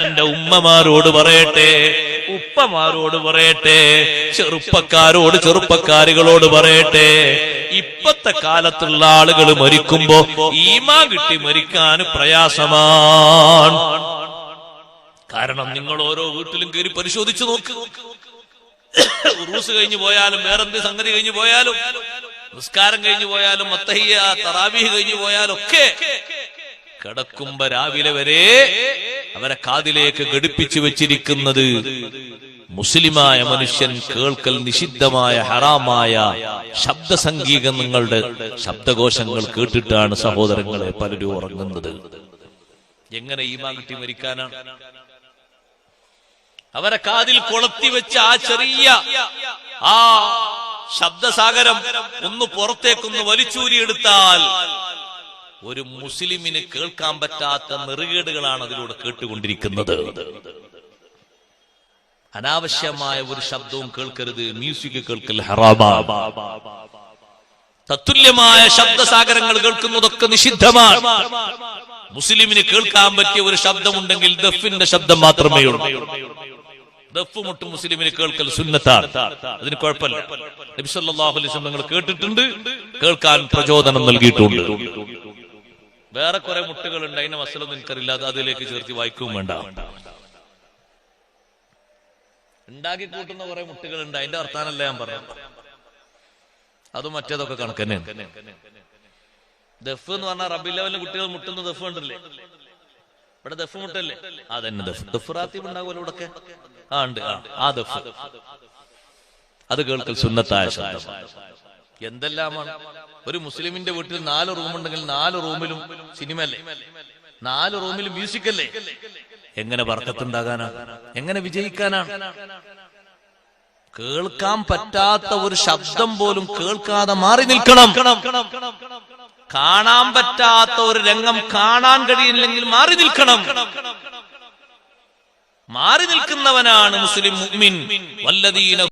എന്റെ ഉമ്മമാരോട് പറയട്ടെ, ഉപ്പമാരോട് പറയട്ടെ, ചെറുപ്പക്കാരോട് ചെറുപ്പക്കാരികളോട് പറയട്ടെ, ഇപ്പത്തെ കാലത്തുള്ള ആളുകൾ മരിക്കുമ്പോ ഈമാൻ കിട്ടി മരിക്കാൻ പ്രയാസമാണ്. കാരണം നിങ്ങൾ ഓരോ വീട്ടിലും കയറി പരിശോധിച്ചു നോക്ക്. ഉറൂസ് കഴിഞ്ഞു പോയാലും വേറെന്ത് സംഗതി കഴിഞ്ഞു പോയാലും നിസ്കാരം കഴിഞ്ഞു പോയാലും മത്തഹിയ തറാവീഹ് കഴിഞ്ഞു പോയാലും ഒക്കെ കിടക്കുമ്പോ രാവിലെ വരെ അവരെ കാതിലേക്ക് ഘടിപ്പിച്ചു വെച്ചിരിക്കുന്നത് മുസ്ലിമായ മനുഷ്യൻ കേൾക്കൽ നിഷിദ്ധമായ ഹറാമായ ശബ്ദസംഗീതങ്ങളുടെ ശബ്ദകോശങ്ങൾ കേട്ടിട്ടാണ് സഹോദരങ്ങളെ പലരും ഉറങ്ങുന്നത്. എങ്ങനെ ഈമാൻ കിട്ടി മരിക്കാനാണ്? അവരെ കാതിൽ കൊളത്തി വെച്ച ആ ചെറിയ ആ ശബ്ദസാഗരം ഒന്ന് പുറത്തേക്കൊന്ന് വലിച്ചൂരിയെടുത്താൽ ഒരു മുസ്ലിമിന് കേൾക്കാൻ പറ്റാത്ത നെറുകേടുകളാണ് അതിലൂടെ കേട്ടുകൊണ്ടിരിക്കുന്നത്. അനാവശ്യമായ ഒരു ശബ്ദവും കേൾക്കരുത്. മ്യൂസിക് കേൾക്കൽ ഹറാമാണ്. തത്തുല്യമായ ശബ്ദസാഗരങ്ങൾ കേൾക്കുന്നതൊക്കെ നിഷിദ്ധമാണ്. മുസ്ലിമിന് കേൾക്കാൻ പറ്റിയ ഒരു ശബ്ദമുണ്ടെങ്കിൽ ദഫിന്റെ ശബ്ദം മാത്രമേ ഉള്ളൂ. ദഫ് മുട്ട് മുസ്ലിമിന് കേൾക്കൽ സുന്നത്താണ്. അതിന് കുഴപ്പമില്ല. നബി സല്ലല്ലാഹു അലൈഹി വസല്ലം നിങ്ങൾ കേട്ടിട്ടുണ്ട്, കേൾക്കാൻ പ്രചോദനം നൽകിയിട്ടുണ്ട്. വേറെ കുറെ മുട്ടുകളുണ്ട്, അതിന്റെ മസലൊന്നും എനിക്കറിയില്ല, അത് അതിലേക്ക് ചേർത്ത് വായിക്കുകയും വേണ്ട. ഉണ്ടാക്കി കൂട്ടുന്ന കുറെ മുട്ടുകളുണ്ട്, അതിന്റെ വർത്താനല്ല ഞാൻ പറഞ്ഞു. അതും മറ്റേതൊക്കെ കണക്കന്നെ. ദഫ് എന്ന് പറഞ്ഞാൽ റബീഉൽ അവ്വലിന് കുട്ടികൾ മുട്ടുന്ന ദഫ് ഉണ്ടല്ലേ, ഇവിടെ ദഫ് മുട്ടല്ലേ, അതന്നെ ദഫ്. ദഫ് റാത്തീബ് ഉണ്ടാകുമല്ലോ ഇവിടൊക്കെ. ഉണ്ട്, ആ ദഫ്. അത് കേൾക്കൽ സുന്നത്തായ ശബ്ദം. എന്തെല്ലാമാണ് ഒരു മുസ്ലിമിന്റെ വീട്ടിൽ 4 റൂമുണ്ടെങ്കിൽ 4 റൂമിലും സിനിമയല്ലേ, 4 റൂമിലും മ്യൂസിക് അല്ലേ. എങ്ങനെ ബർക്കത്തുണ്ടാകാനാണ്? എങ്ങനെ വിജയിക്കാനാണ്? കേൾക്കാൻ പറ്റാത്ത ഒരു ശബ്ദം പോലും കേൾക്കാതെ മാറി നിൽക്കണം. കാണാൻ പറ്റാത്ത ഒരു രംഗം കാണാൻ കഴിയില്ലെങ്കിൽ മാറി നിൽക്കണം. മാറി നിൽക്കുന്നവനാണ് മുസ്ലിം മുഅ്മിൻ. വല്ലദീന